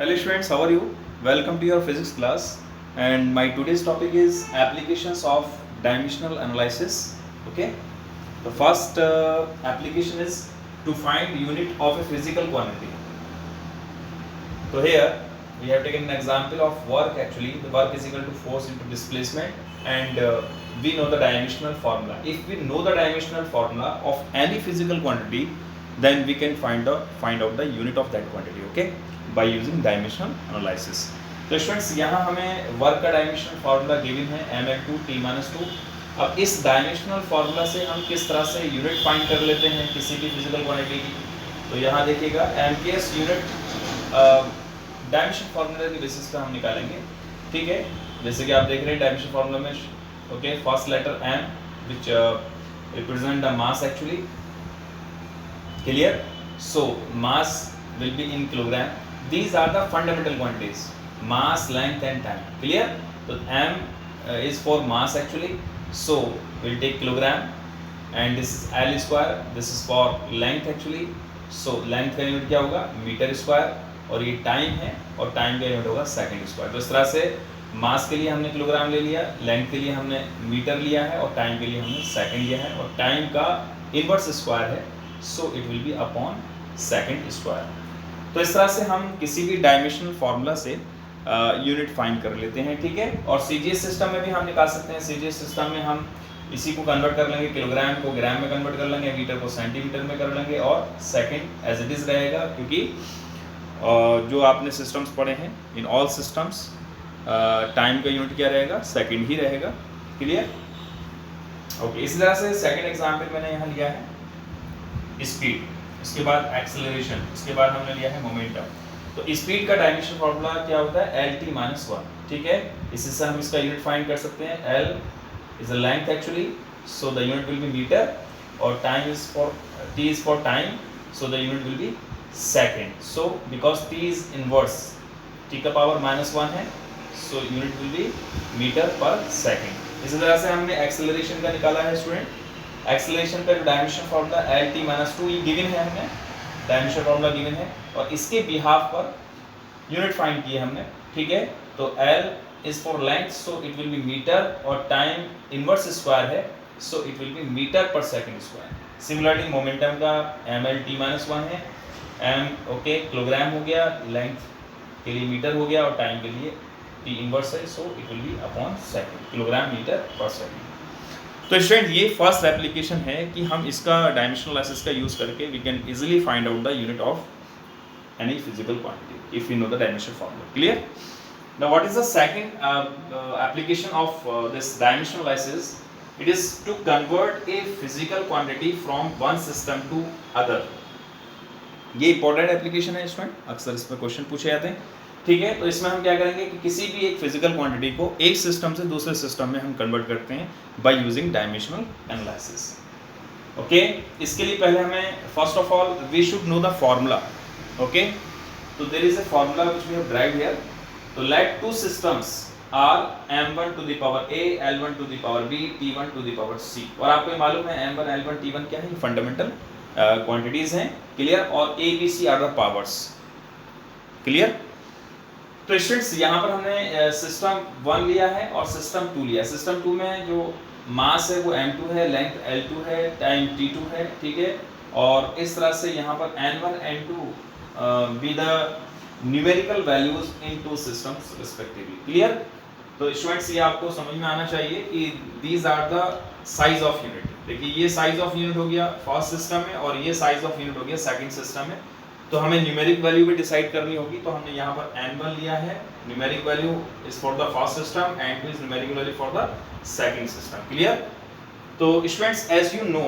Hello students, how are you? Welcome to your physics class, and my today's topic is applications of dimensional analysis. Okay, the first application is to find unit of a physical quantity. So here we have taken an example of work. Actually, the work is equal to force into displacement, and we know the dimensional formula. If we know the dimensional formula of any physical quantity, then we can find out the unit of that quantity. Okay, by using dimensional analysis. तो students यहाँ हमें work का dimensional formula given है ml2 t-2। अब इस dimensional formula से हम किस तरह से यूनिट फाइंड कर लेते हैं किसी भी फिजिकल क्वांटिटी की। तो यहाँ देखिएगा एमकेएस यूनिट डायमेंशन फार्मूला के बेसिस पे हम निकालेंगे। ठीक है, जैसे कि आप देख रहे हैं डायमेंशन फार्मूला में okay first letter m which represent the mass actually. Clear? So mass will be in kilogram. These are the fundamental quantities: mass, length and time. Clear? So m is for mass actually, so we'll take kilogram, and this is L square. This is for length actually, so length का unit क्या होगा metre square, और ये time है और time का unit होगा second square. तो इस तरह से मास के लिए हमने किलोग्राम ले लिया, लेंथ के लिए हमने मीटर लिया है और टाइम के लिए हमने सेकंड लिया है, और टाइम का इनवर्स स्क्वायर है, so it will be upon second square. तो इस तरह से हम किसी भी डायमेंशनल फार्मूला से यूनिट फाइंड कर लेते हैं। ठीक है, और सीजीएस सिस्टम में भी हम निकाल सकते हैं। सीजीएस सिस्टम में हम इसी को कन्वर्ट कर लेंगे, किलोग्राम को ग्राम में कन्वर्ट कर लेंगे, मीटर को सेंटीमीटर में कर लेंगे, और सेकंड एज इट इज रहेगा, क्योंकि जो आपने सिस्टम्स पढ़े हैं इन ऑल सिस्टम्स टाइम का यूनिट क्या रहेगा सेकंड ही रहेगा। क्लियर? ओके, इसी तरह से सेकंड एग्जांपल मैंने यहाँ लिया है स्पीड, इसके बाद एक्सेलरेशन, इसके बाद हमने लिया है मोमेंटम। तो स्पीड का डायमेंशन फार्मूला क्या होता है lt-1। ठीक है, इसी से हम इसका यूनिट फाइंड कर सकते हैं। l is a length actually, so the unit will be metre, और time is for t is for time, so the unit will be second. So because t is inverse t का power -1 है, so unit will be metre per second. इसी तरह से हमने acceleration का निकाला है स्टूडेंट। एक्सेलरेशन का जो डायमेंशन फार्मूला lt-2 ये गिवन है, हमें डायमेंशन फार्मूला गिवन है, और इसके बिहाफ पर यूनिट फाइंड किए हमने। ठीक है, तो l is for length, so it will be metre, और टाइम इनवर्स स्क्वायर है, so it will be metre per second square. Similarly momentum का ml-t-1 है, m ओके किलोग्राम हो गया, लेंथ के लिए मीटर हो गया, और टाइम के लिए t इनवर्स है, so it will be upon second, kilogram metre per second. तो स्टूडेंट ये फर्स्ट एप्लीकेशन है कि हम इसका डायमेंशनल एनालिसिस का यूज करके we can easily find out the unit of any physical quantity if you know the dimension formula. Clear? Now what is the second application of this dimensional analysis? It is to convert a physical quantity from one system to other. ये important application है student, अक्सर इस पर question पूछे जाते हैं। ठीक है, तो इसमें हम क्या करेंगे कि किसी भी एक फिजिकल क्वांटिटी को एक सिस्टम से दूसरे सिस्टम में हम कन्वर्ट करते हैं by using dimensional analysis. Okay, इसके लिए पहले हमें first of all we should know the formula. Okay, तो there is a formula which we have derived here. तो let two systems are m1 to the power a, l1 to the power b, t1 to the power c। और आपको मालूम है m1, l1, t1 क्या है, fundamental quantities हैं। Clear? और a, b, c are the powers. Clear? तो students यहाँ पर हमने सिस्टम 1 लिया है और सिस्टम 2 लिया है। सिस्टम 2 में जो मास है वो m2 है, लेंथ l2 है, टाइम t2 है। ठीक है, और इस तरह से यहाँ पर n1 n2 be the numerical values in two systems respectively. Clear? तो स्टूडेंट्स ये आपको समझ में आना चाहिए कि these are the size of unit. देखिए ये साइज ऑफ यूनिट हो गया फर्स्ट सिस्टम में, और ये साइज ऑफ यूनिट हो गया सेकंड सिस्टम में। तो हमें न्यूमेरिक वैल्यू भी डिसाइड करनी होगी, तो हमने यहाँ पर n1 लिया है, numeric value is for the first system, n2 is numeric value for the second system. Clear? तो students as you know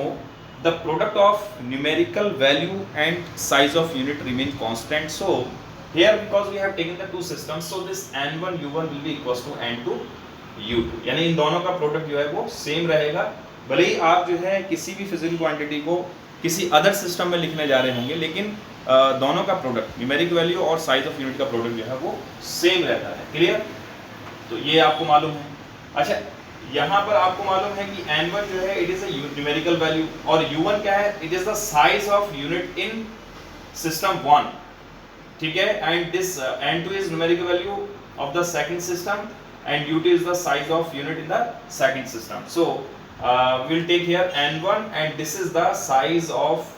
the product of numerical value and size of unit remain constant. So here because we have taken the two systems, so this n1 u1 will be equals to n2 u2, यानी इन दोनों का product जो है वो same रहेगा। भले ही आप जो है किसी भी फिजिकल क्वांटिटी को किसी अदर सिस्टम में लिखने जा रहे होंगे, लेकिन दोनों का प्रोडक्ट न्यूमेरिक वैल्यू और साइज ऑफ यूनिट का प्रोडक्ट जो है वो सेम रहता है। क्लियर? तो ये आपको मालूम है। अच्छा, यहाँ पर आपको मालूम है कि n1 जो है it is a numerical value, और u1 क्या है, it is the size of unit in system 1। ठीक है, and this n2 is numerical value of the second system and ut is the size of unit in the second system. So we'll take here n1 and this is the size of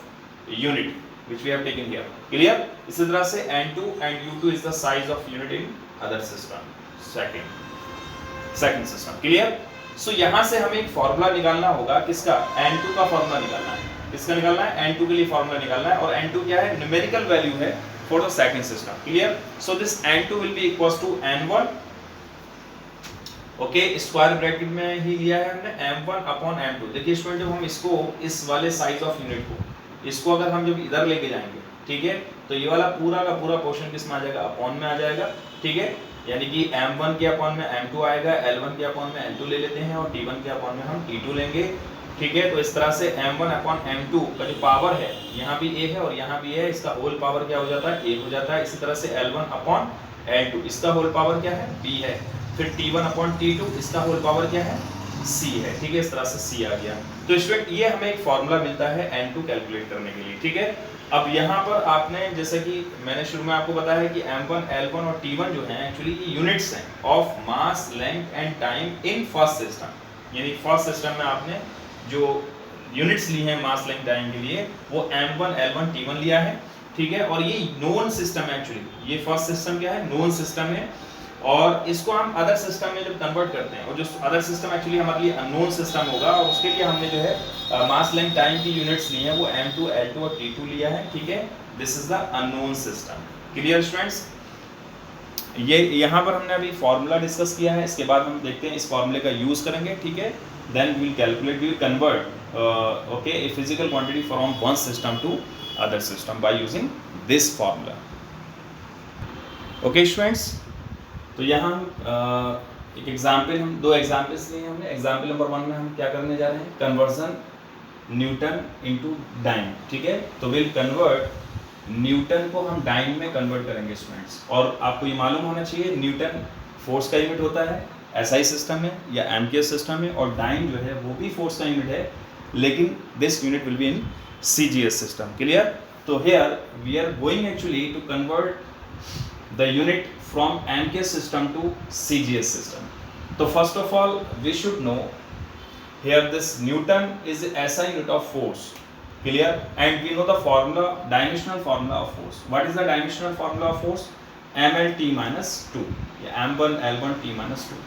unit which we have taken here. Clear? इसी तरह से n2 and u2 is the size of unit in other system, second system. Clear? So यहाँ से हमें एक formula निकालना होगा, किसका? n2 का फॉर्मूला निकालना है. किसका निकालना है? n2 के लिए फॉर्मूला निकालना है, और n2 क्या है? न्यूमेरिकल वैल्यू है for the second system. Clear? So this n2 will be equals to n1. Okay, square bracket में ही लिया है हमने m1 अपॉन m2. देखिए स्टूडेंट, जब हम इसको इस वाले साइज ऑफ यूनिट को, इसको अगर हम जब इधर लेके जाएंगे, ठीक है, तो ये वाला पूरा का पूरा पोर्शन किस में आ जाएगा? अपॉन में आ जाएगा. ठीक है, यानी कि m1 के अपॉन में m2 आएगा, l1 के अपॉन में l2 ले लेते हैं, और t1 के अपॉन में हम t2 लेंगे. ठीक है, तो इस तरह से m1 अपॉन m2 का जो पावर है, यहाँ भी a है और यहाँ भी है, इसका होल पावर क्या हो जाता है? a हो जाता है. इसी तरह से l1 अपॉन l2, इसका होल पावर क्या है? b है. फिर t1 अपॉन t2, इसका होल पावर क्या है? c है. ठीक है, इस तरह से c आ गया. तो स्टूडेंट ये हमें एक फॉर्मूला मिलता है n2 कैलकुलेट करने के लिए. ठीक है, अब यहाँ पर आपने, जैसे कि मैंने शुरू में आपको बताया है कि m1, l1 और t1 जो हैं एक्चुअली ये यूनिट्स हैं of mass, length and time in first system. यानी फर्स्ट सिस्टम में आपने जो यूनिट्स ली हैं मास, लेंथ, टाइम के लिए, वो m1, l1, t1 लिया है. ठीक है, और ये नोन सिस्टम है एक्चुअली. ये फर्स्ट सिस्टम क्या है? नोन सिस्टम है, और इसको हम अदर सिस्टम में जब कन्वर्ट करते हैं, और जो अदर सिस्टम एक्चुअली हमारे लिए अननोन सिस्टम होगा, और उसके लिए हमने जो है मास, लेंथ, टाइम की यूनिट्स ली हैं, वो m2, l2 और t2 लिया है. ठीक है, this is the unknown system. Clear students? ये यहाँ पर हमने अभी फॉर्मूला डिस्कस किया है, इसके बाद हम देखते हैं इस फॉर्मूले का यूज करेंगे. ठीक है, then we will calculate, we will convert okay a physical quantity from one system to other system by using this formula. Okay students, तो यहाँ एक एग्जाम्पल, हम दो एग्जाम्पल्स लिए हमने. एग्जाम्पल नंबर 1 में हम क्या करने जा रहे हैं? Conversion newton into dyne. ठीक है, तो विल कन्वर्ट न्यूटन को हम डाइम में कन्वर्ट करेंगे स्टूडेंट्स. और आपको ये मालूम होना चाहिए न्यूटन फोर्स का यूनिट होता है एसआई सिस्टम में या एम्पियर सिस्टम में, और डाइम जो है वो भी फोर्स का यूनिट है, लेकिन this unit will be in CGS system. Clear? तो here we are going actually to convert the unit from MKS system to CGS system. So first of all we should know here this Newton is SI unit of force. Clear? And we know the formula, dimensional formula of force. What is the dimensional formula of force? mlt minus 2 या m1 l1 t minus 2.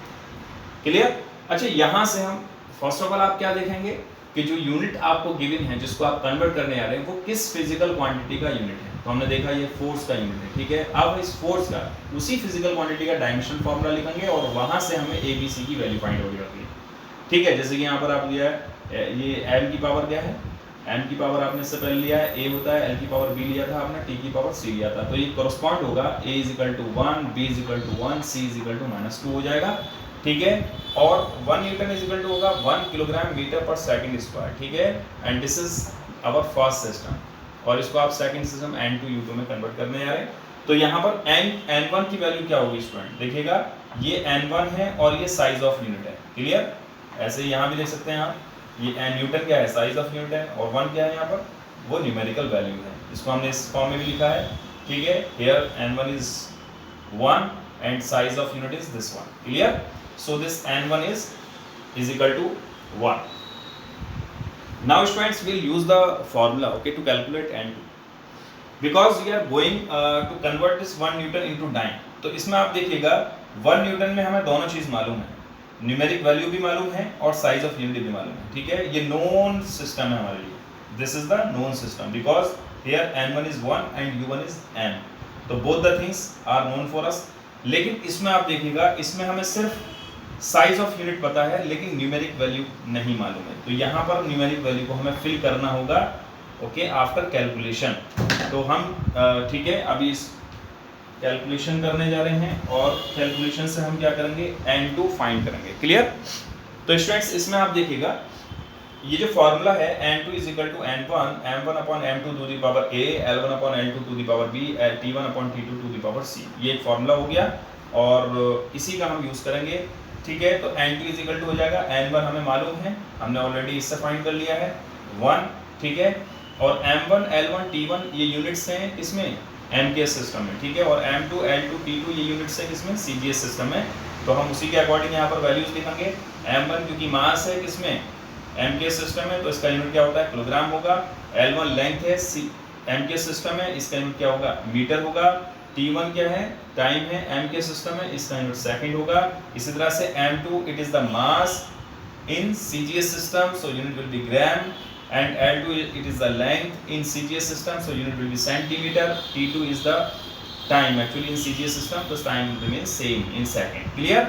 Clear? अच्छा, यहाँ से हम first of all आप क्या देखेंगे कि जो यूनिट आपको गिवन है, जिसको आप कन्वर्ट करने आ रहे हैं, वो किस फिजिकल क्वांटिटी का यूनिट है. तो हमने देखा ये फोर्स का यूनिट है. ठीक है, अब इस फोर्स का उसी फिजिकल क्वांटिटी का डायमेंशन फॉर्मूला लिखेंगे, और वहां से हमें ए बी सी की वैल्यू फाइंड हो जाती है. ठीक है, जैसे कि यहाँ पर आप लिया है, ये m की पावर क्या है? m की पावर आपने इससे पहले लिया है a होता है, l की पावर b लिया था आपने, t की पावर c लिया था. तो ये कॉरस्पॉन्ड होगा a is equal to 1, b is equal to 1, c is equal to -2 हो जाएगा. ठीक है, और 1 न्यूटन इज इक्वल टू होगा 1 kilogram metre per second square. ठीक है, and this is our first system, और इसको आप सेकंड सिस्टम n2 u2 में कन्वर्ट करने जा रहे हैं. तो यहाँ पर n1 की वैल्यू क्या होगी स्टूडेंट? देखिएगा, ये n1 है और ये साइज ऑफ यूनिट है. क्लियर? ऐसे यहाँ भी देख सकते हैं आप, ये न्यूटन क्या है? साइज ऑफ यूनिट है, और 1 क्या है यहाँ पर? वो न्यूमेरिकल वैल्यू है. इसको हमने इस फॉर्म में भी लिखा है. ठीक है, here n1 is 1 and size of unit is this one. Clear? So this n1 is equal to 1. Now students will use the formula, okay, to calculate n2, because we are going to convert this 1 Newton into dyne. तो इसमें आप देखिएगा 1 Newton में हमें दोनों चीज़ मालूम है, numeric value भी मालूम है और साइज ऑफ यूनिट भी मालूम है. ठीक है, ये नोन सिस्टम है हमारे लिए. This is the known system because here n1 is 1 and u1 is m. तो both the things are known for us. लेकिन इसमें आप देखिएगा, इसमें हमें सिर्फ साइज ऑफ यूनिट पता है, लेकिन न्यूमेरिक वैल्यू नहीं मालूम है. तो यहाँ पर न्यूमेरिक वैल्यू को हमें फिल करना होगा, ओके, आफ्टर कैलकुलेशन. तो हम ठीक है, अभी इस कैलकुलेशन करने जा रहे हैं, और कैलकुलेशन से हम क्या करेंगे? n2 फाइंड करेंगे. क्लियर? तो स्टूडेंट्स, इसमें आप देखिएगा, ये जो फॉर्मूला है n2 is equal to n1 m1 upon m2 to the power a, l1 upon l2 to the power b, t1 upon t2 to the power c. ये एक फॉर्मूला हो गया, और इसी का हम यूज़ करेंगे. ठीक है, तो n2 इज इक्वल टू हो जाएगा, n1 हमें मालूम है, हमने ऑलरेडी इससे फाइंड कर लिया है 1. ठीक है, और m1 l1 t1 ये यूनिट्स हैं इसमें, MKS सिस्टम में, ठीक है। और M2 L2 T2 ये यूनिट्स है किसमें, CGS सिस्टम में। तो हम उसी के अकॉर्डिंग यहाँ पर वैल्यूज लिखेंगे। M1 क्योंकि मास है किसमें, MKS सिस्टम में, तो इसका यूनिट क्या होता है, किलोग्राम होगा। L1 लेंथ है MKS सिस्टम में, इसका यूनिट क्या होगा, मीटर होगा। T1 क्या है, टाइम है MKS सिस्टम में, इसका यूनिट सेकंड होगा। इसी तरह से M2 it is the mass in CGS system, so unit will be gram, and L2 it is the length in CGS system, so unit will be centimeter. T2 is the time actually in CGS system, so time will remain same in second. Clear?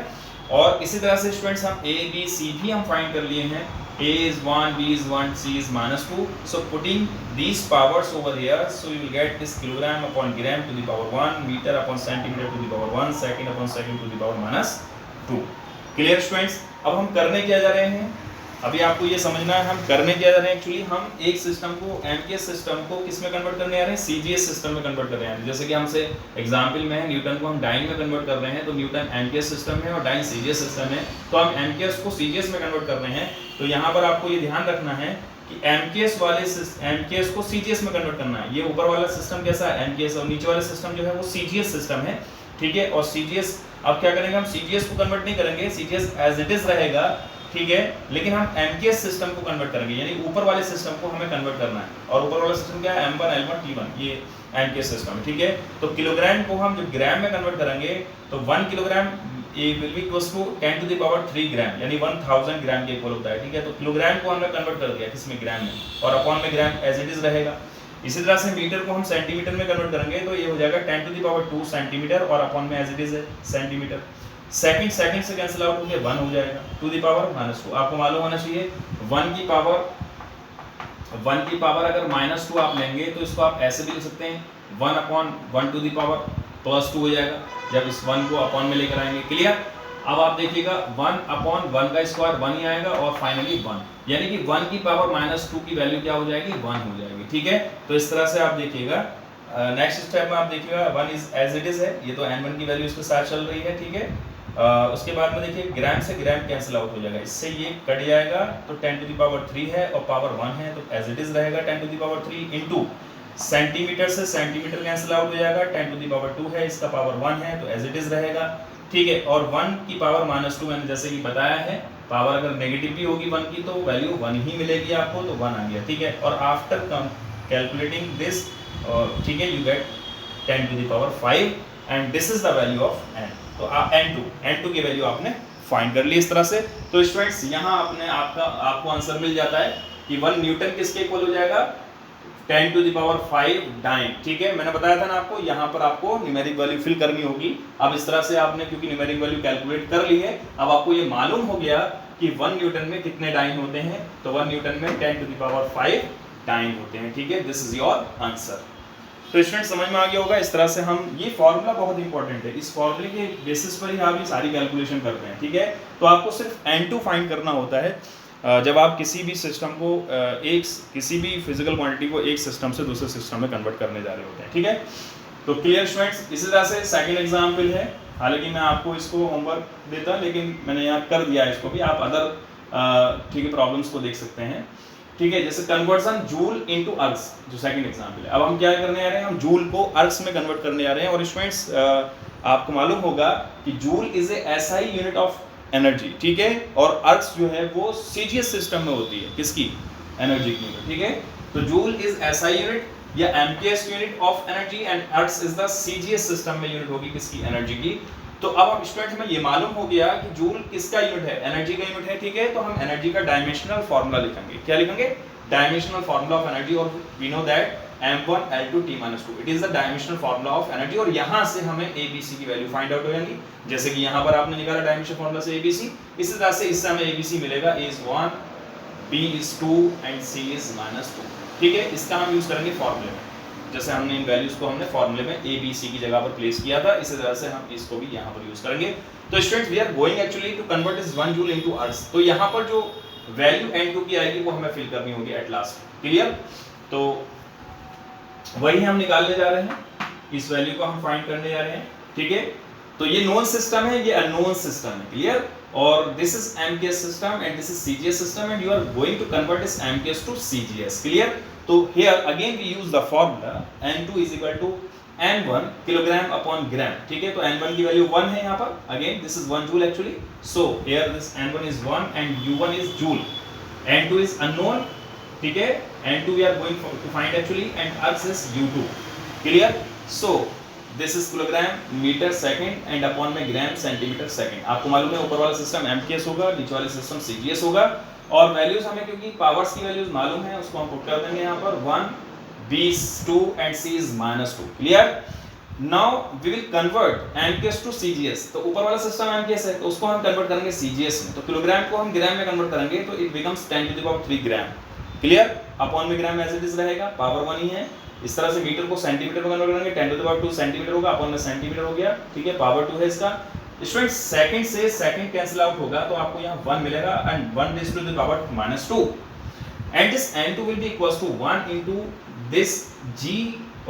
और इसी तरह से students हम A, B, C भी हम find कर लिए हैं। A is 1, B is 1, C is -2. So putting these powers over here, so you will get this kilogram upon gram to the power 1, meter upon centimeter to the power 1, second upon second to the power -2. Clear students? अब हम करने क्या जा रहे हैं, अभी आपको ये समझना है हम करने क्या जा रहे हैं। एक्चुअली हम एक सिस्टम को MKS सिस्टम को किस में कन्वर्ट करने आ रहे हैं, CGS सिस्टम में कन्वर्ट कर रहे हैं। जैसे कि हमसे एग्जांपल में है न्यूटन को हम डाइन में कन्वर्ट कर रहे हैं, तो न्यूटन MKS सिस्टम है और डाइन CGS सिस्टम है, तो हम MKS को CGS में कन्वर्ट कर रहे हैं। तो यहाँ पर आपको ये ध्यान रखना है कि MKS को CGS में कन्वर्ट करना है। ये ऊपर वाला सिस्टम कैसा है MKS, और नीचे वाला सिस्टम जो है वो CGS सिस्टम है, ठीक है। और CGS अब क्या करेंगे, हम CGS को कन्वर्ट नहीं करेंगे, CGS एज इट इज रहेगा, ठीक है, लेकिन हम MKS सिस्टम को कन्वर्ट करेंगे, यानी ऊपर वाले सिस्टम को हमें कन्वर्ट करना है। और ऊपर वाला सिस्टम क्या है, M1 L1 T1, ये MKS सिस्टम है, ठीक है। तो किलोग्राम को हम जब ग्राम में कन्वर्ट करेंगे तो 1 किलोग्राम ये will be equals to 10 to the power 3 gram, यानी 1000 ग्राम के इक्वल होता है, ठीक है। तो किलोग्राम को हमने कन्वर्ट कर दिया किसमें, ग्राम में, और अपॉन में ग्राम एज इट इज रहेगा। इसी तरह से मीटर को हम सेंटीमीटर में कन्वर्ट करेंगे, तो ये हो जाएगा 10 टू द पावर 2 सेंटीमीटर, और अपॉन में एज इट इज है सेंटीमीटर। सेकंड से कैंसिल आउट होकर 1 हो जाएगा, टू द पावर -2। आपको मालूम होना चाहिए 1 की पावर अगर -2 आप लेंगे तो इसको आप ऐसे भी लिख सकते हैं, 1/1 टू द पावर +2 हो जाएगा जब इस 1 को अपॉन में लेकर आएंगे। क्लियर? अब आप देखिएगा 1/1 का स्क्वायर 1 ही आएगा, और फाइनली 1, यानी कि 1 की पावर -2 की वैल्यू क्या हो जाएगी, 1 हो जाएगी, ठीक है। तो इस तरह से आप देखिएगा। नेक्स्ट स्टेप में आप देखिएगा 1 इज एज इट इज है, ये तो n1 की वैल्यू इसके साथ चल रही है, ठीक है। उसके बाद में देखिए ग्राम से ग्राम कैंसिल आउट हो जाएगा, इससे ये कट जाएगा, तो 10 टू द पावर 3 है और पावर 1 है, तो एज इट इज रहेगा 10 to the power 3 into centimetre से सेंटीमीटर कैंसिल आउट हो जाएगा, 10 टू द पावर 2 है, इसका पावर 1 है, तो एज इट इज रहेगा, ठीक है। और 1 की पावर -2 मैंने जैसे कि बताया है, पावर अगर नेगेटिव भी होगी 1 की तो वैल्यू 1 ही मिलेगी आपको, तो 1 आ गया, ठीक है। और आफ्टर कैलकुलेटिंग दिस, ठीक है, you get 10 to the power 5 and this is the value of n। तो n2 की वैल्यू आपने फाइंड कर ली इस तरह से। तो स्टूडेंट्स यहाँ आपको आंसर मिल जाता है कि 1 न्यूटन किसके इक्वल हो जाएगा, 10 टू द पावर 5 डाइन, ठीक है। मैंने बताया था ना आपको, यहाँ पर आपको न्यूमेरिक वैल्यू फिल करनी होगी। अब इस तरह से आपने क्योंकि न्यूमेरिक वैल्यू कैलकुलेट कर ली है, अब आपको ये मालूम हो गया कि 1 न्यूटन में कितने डाइन होते हैं, तो 1 न्यूटन में 10 टू द पावर 5 डाइन होते हैं, ठीक है। This is your answer. तो स्टूडेंट समझ में आ गया होगा। इस तरह से हम, ये फॉर्मूला बहुत इंपॉर्टेंट है, इस फॉर्मूले के बेसिस पर ही आप ये सारी कैलकुलेशन करते हैं, ठीक है। तो आपको सिर्फ n2 फाइंड करना होता है जब आप किसी भी सिस्टम को किसी भी फिजिकल क्वांटिटी को एक सिस्टम से दूसरे सिस्टम में कन्वर्ट करने जा रहे होते हैं, ठीक है। तो क्लियर स्टूडेंट्स? इसी तरह से सेकंड एग्जांपल है, हालांकि मैं आपको इसको होमवर्क देता लेकिन मैंने यहाँ कर दिया है, इसको भी आप अदर ठीक है प्रॉब्लम्स को देख सकते हैं, ठीक है। जैसे कन्वर्जन जूल इनटू अर्ग्स, जो सेकंड एग्जांपल है। अब हम क्या करने आ रहे हैं, हम जूल को अर्ग्स में कन्वर्ट करने आ रहे हैं। और स्टूडेंट्स आपको मालूम होगा कि joule is a SI unit of energy, ठीक है। और अर्ग्स जो है वो CGS सिस्टम में होती है, किसकी, एनर्जी की यूनिट, ठीक है। तो जूल इज SI यूनिट या MKS unit of energy, and ergs is the CGS system में यूनिट होगी किसकी, एनर्जी की। तो अब स्टूडेंट हमें ये मालूम हो गया कि जूल किसका यूनिट है, एनर्जी का यूनिट है, ठीक है। तो हम एनर्जी का डायमेंशनल फार्मूला लिखेंगे, क्या लिखेंगे, डायमेंशनल फार्मूला ऑफ एनर्जी। और we know that M1 L2 T-2, it is the dimensional formula of energy. और यहाँ से हमें ABC की वैल्यू फाइंड आउट हो जाएगी, जैसे कि यहाँ पर आपने निकाला डायमेंशनल फार्मूला से ABC, इसी तरह से इससे हमें ABC मिलेगा, A is 1, B is 2 and C is -2, ठीक है। इसका हम यूज करेंगे फार्मूले में, जैसे हमने इन वैल्यूज को हमने फार्मूले में ABC की जगह पर प्लेस किया था, इसी तरह से हम इसको भी यहाँ पर यूज करेंगे। तो students we are going actually to convert this 1 joule into ergs. तो यहाँ पर जो वैल्यू n2 की आएगी वो हमें फिल करनी होगी एट लास्ट, क्लियर। तो वही हम निकालने जा रहे हैं, इस वैल्यू को हम फाइंड करने जा रहे हैं, ठीक है। तो ये नोन सिस्टम है, ये अननोन सिस्टम है, क्लियर। और this is MKS system and this is CGS system, and you are going to convert this MKS to CGS, clear. तो here again we use the formula n2 is equal to n1 kilogram upon gram, ठीक है। तो n1 की value 1 है यहाँ पर, again this is 1 joule actually, so here this n1 is 1 and u1 is joule, n2 is unknown, ठीक है, n2 we are going to find actually and earth is u2, clear. So this is kilogram metre second and upon में gram centimetre second. आपको मालूम है ऊपर वाला system MKS होगा, नीचे वाला सिस्टम सीजीएस होगा, और वैल्यूज हमें क्योंकि पावर्स की वैल्यूज मालूम है उसको हम पुट कर देंगे यहाँ पर 1 b is 2 and c is -2, clear। now we will convert mks to cgs। तो ऊपर वाला सिस्टम mks है तो उसको हम कन्वर्ट करेंगे cgs में, तो किलोग्राम को हम ग्राम में कन्वर्ट करेंगे तो it becomes 10 to the power 3 gram, clear. Upon में ग्राम एज इट इज रहेगा, पावर 1 ही है। इस तरह से मीटर को सेंटीमीटर में कन्वर्ट करेंगे, 10 to the power 2 सेंटीमीटर होगा, अपॉन में सेंटीमीटर हो गया, ठीक है, पावर 2 है इसका। स्टूडेंट सेकंड से सेकंड कैंसिल आउट होगा तो आपको यहाँ 1 मिलेगा and 1 raised to the power -2 and this n2 will be equals to 1 into this g,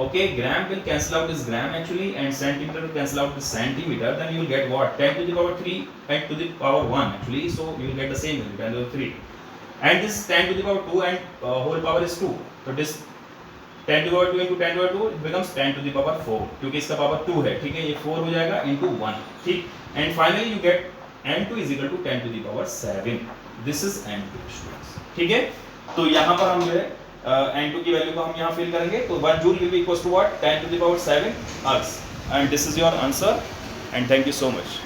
okay, gram will cancel out this gram actually and centimeter will cancel out this centimeter, then you will get what, 10 to the power 3 and to the power 1 actually, so you will get the same value 10 to the 3 and this 10 to the power 2 and whole power is 2, so this 10 to the power 2 into 10 to the power 2 it becomes 10 to the power 4 क्योंकि इसका power 2 है, ठीक है, ये 4 हो जाएगा into 1, ठीक, and finally you get n2 is equal to 10 to the power 7, this is n2 students, ठीक है। तो यहाँ पर हम जो है n2 की वैल्यू को हम यहाँ फिल करेंगे, तो 1 joule will be equals to what, 10 to the power 7 ergs, and this is your answer and thank you so much।